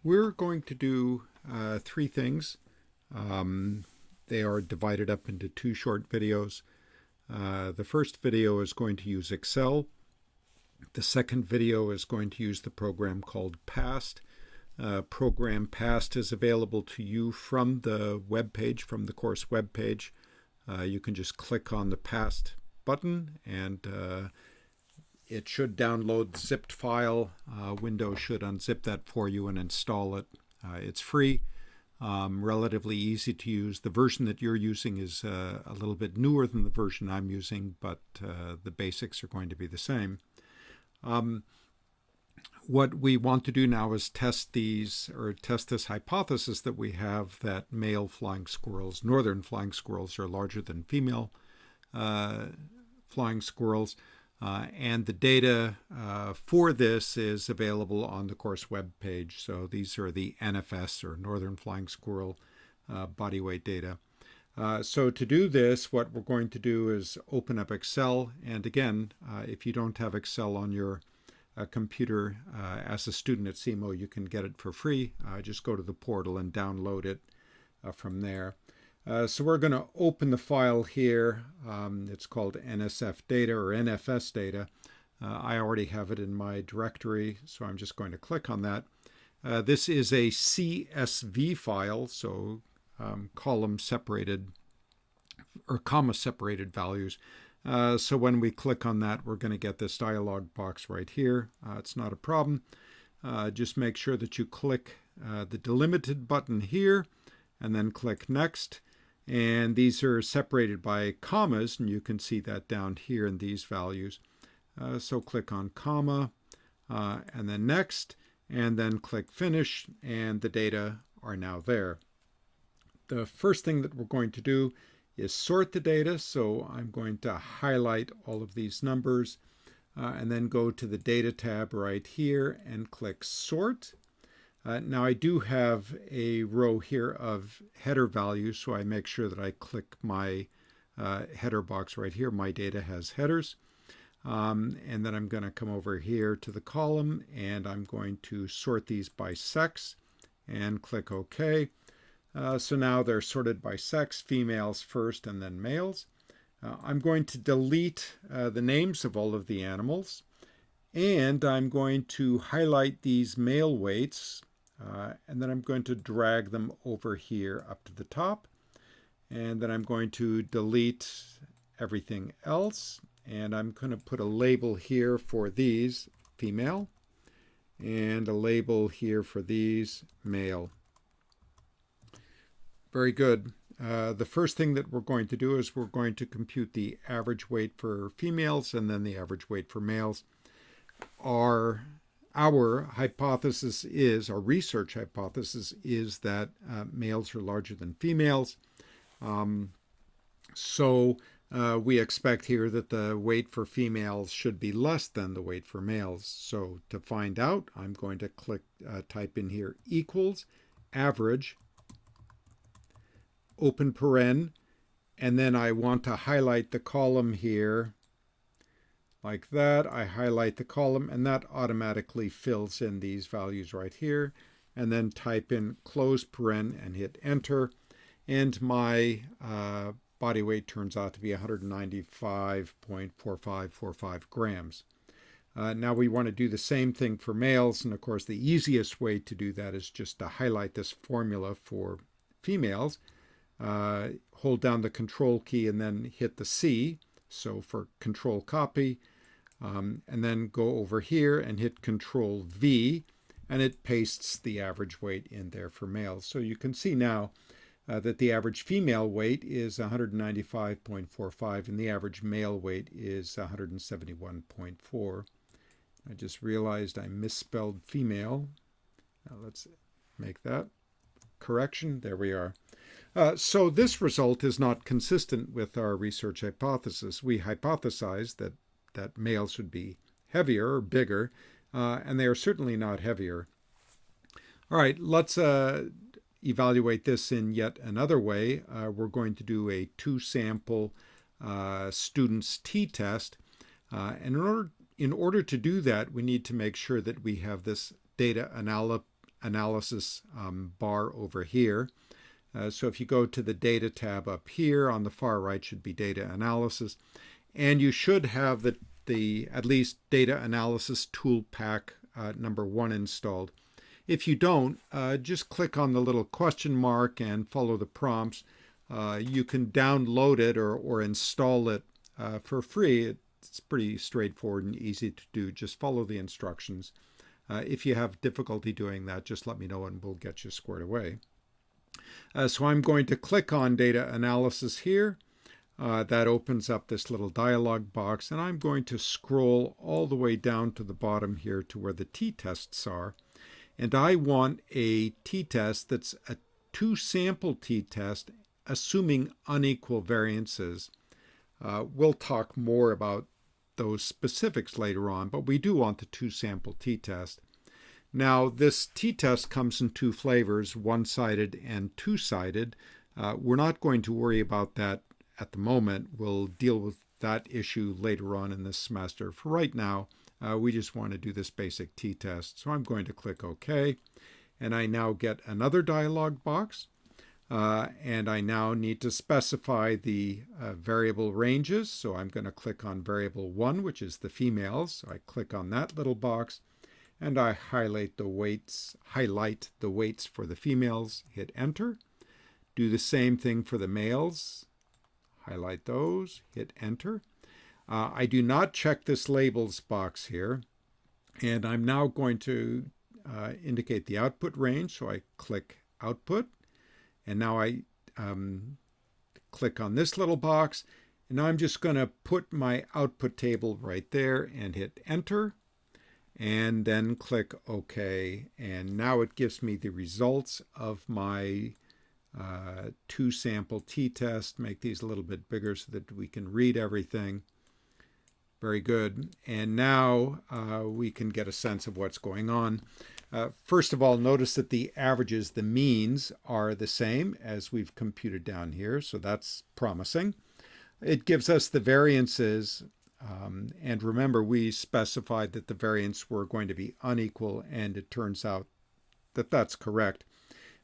We're going to do three things. They are divided up into two short videos. The first video is going to use Excel. The second video is going to use the program called PAST. Program PAST is available to you from the web page, from the course web page. You can just click on the PAST button and it should download the zipped file. Windows should unzip that for you and install it. It's free, relatively easy to use. The version that you're using is a little bit newer than the version I'm using, but the basics are going to be the same. What we want to do now is test this hypothesis that we have that male flying squirrels, northern flying squirrels, are larger than female flying squirrels. And the data for this is available on the course web page. So these are the NFS, or Northern Flying Squirrel, body weight data. So to do this, what we're going to do is open up Excel. And again, if you don't have Excel on your computer as a student at CMO, you can get it for free. Just go to the portal and download it from there. So we're going to open the file here. It's called NSF data or NFS data. I already have it in my directory, so I'm just going to click on that. This is a CSV file, so column separated or comma separated values. So when we click on that, we're going to get this dialog box right here. It's not a problem. Just make sure that you click the delimited button here and then click next. And these are separated by commas, and you can see that down here in these values. So click on comma, and then next, and then click finish, and the data are now there. The first thing that we're going to do is sort the data. So I'm going to highlight all of these numbers, and then go to the data tab right here and click sort. Now I do have a row here of header values, so I make sure that I click my header box right here. My data has headers. And then I'm going to come over here to the column, and I'm going to sort these by sex and click OK. So now they're sorted by sex, females first and then males. I'm going to delete the names of all of the animals, and I'm going to highlight these male weights. And then I'm going to drag them over here up to the top. And then I'm going to delete everything else. And I'm going to put a label here for these, female, and a label here for these, male. Very good. The first thing that we're going to do is we're going to compute the average weight for females and then the average weight for males. Our hypothesis is, our research hypothesis is that males are larger than females. So we expect here that the weight for females should be less than the weight for males. So to find out, I'm going to type in here equals average, open paren, and then I want to highlight the column here. Like that, I highlight the column, and that automatically fills in these values right here. And then type in close paren and hit enter. And my body weight turns out to be 195.4545 grams. Now we want to do the same thing for males. And of course, the easiest way to do that is just to highlight this formula for females. Hold down the control key and then hit the C. So for control copy. And then go over here and hit Control V, and it pastes the average weight in there for males. So you can see now that the average female weight is 195.45 and the average male weight is 171.4. I just realized I misspelled female. Now let's make that correction. There we are. So this result is not consistent with our research hypothesis. We hypothesized that males would be heavier or bigger, and they are certainly not heavier. All right, let's evaluate this in yet another way. We're going to do a two-sample students t-test. And in order to do that, we need to make sure that we have this data analysis bar over here. So if you go to the data tab up here, on the far right should be data analysis, and you should have the at least data analysis tool pack number 1 installed. If you don't, just click on the little question mark and follow the prompts. You can download it or install it for free. It's pretty straightforward and easy to do. Just follow the instructions. If you have difficulty doing that, just let me know and we'll get you squared away. So I'm going to click on data analysis here. That opens up this little dialog box, and I'm going to scroll all the way down to the bottom here to where the t-tests are. And I want a t-test that's a 2-sample t-test, assuming unequal variances. We'll talk more about those specifics later on, but we do want the 2-sample t-test. Now, this t-test comes in 2 flavors, one-sided and two-sided. We're not going to worry about that at the moment. We'll deal with that issue later on in this semester. For right now, we just want to do this basic t-test. So I'm going to click OK, and I now get another dialog box. And I now need to specify the variable ranges. So I'm going to click on variable 1, which is the females. So I click on that little box, and I highlight the weights for the females, hit enter. Do the same thing for the males, highlight those, hit enter. I do not check this labels box here, and I'm now going to indicate the output range, so I click output, and now I click on this little box, and now I'm just going to put my output table right there and hit enter, and then click OK, and now it gives me the results of my 2-sample t-test. Make these a little bit bigger so that we can read everything. Very good. And now we can get a sense of what's going on. First of all, notice that the averages, the means, are the same as we've computed down here, so that's promising. It gives us the variances, and remember, we specified that the variance were going to be unequal, and it turns out that that's correct.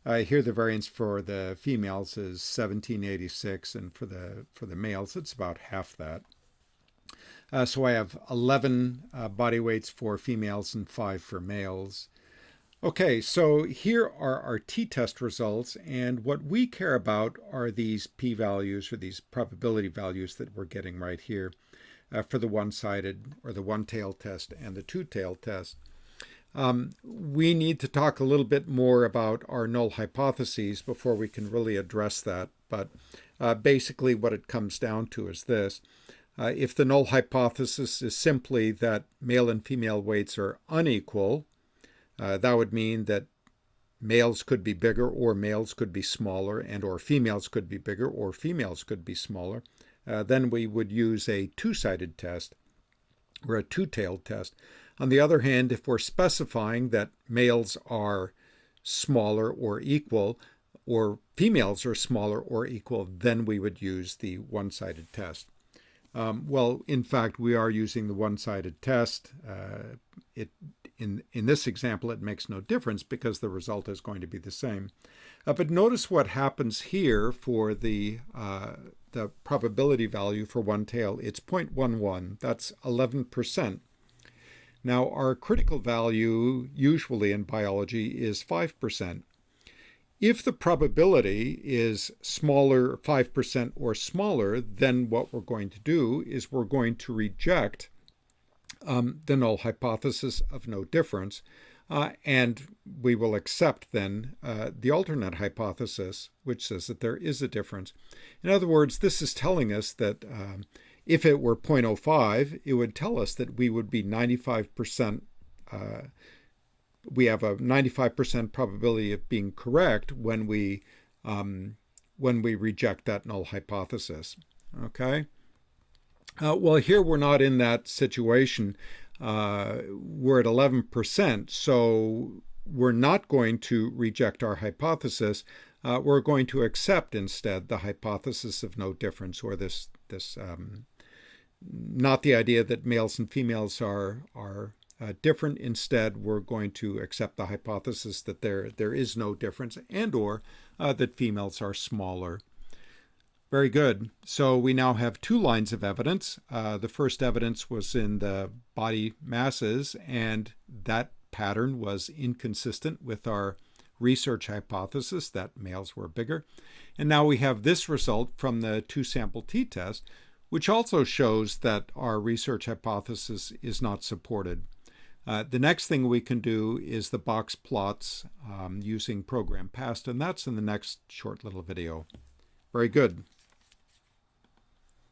Here the variance for the females is 1786, and for the males it's about half that. So I have 11 body weights for females and 5 for males. Okay, so here are our t-test results, and what we care about are these p-values, or these probability values that we're getting right here for the one-sided or the one-tailed test and the two-tailed test. We need to talk a little bit more about our null hypotheses before we can really address that, but basically what it comes down to is this. If the null hypothesis is simply that male and female weights are unequal, that would mean that males could be bigger or males could be smaller, and or females could be bigger or females could be smaller. Then we would use a 2-sided test or a 2-tailed test. On the other hand, if we're specifying that males are smaller or equal, or females are smaller or equal, then we would use the 1-sided test. Well, in fact, we are using the 1-sided test. In this example, it makes no difference because the result is going to be the same. But notice what happens here for the probability value for one tail. It's 0.11. That's 11%. Now, our critical value, usually in biology, is 5%. If the probability is smaller, 5% or smaller, then what we're going to do is we're going to reject the null hypothesis of no difference, and we will accept then the alternate hypothesis, which says that there is a difference. In other words, this is telling us that if it were 0.05, it would tell us that we would be 95%, we have a 95% probability of being correct when we reject that null hypothesis. Okay? Well, here we're not in that situation. We're at 11%, so we're not going to reject our hypothesis. We're going to accept instead the hypothesis of no difference, or this not the idea that males and females are different. Instead, we're going to accept the hypothesis that there is no difference, and or that females are smaller. Very good. So we now have two lines of evidence. The first evidence was in the body masses, and that pattern was inconsistent with our research hypothesis that males were bigger. And now we have this result from the two-sample t-test, which also shows that our research hypothesis is not supported. The next thing we can do is the box plots using program past, and that's in the next short little video. Very good.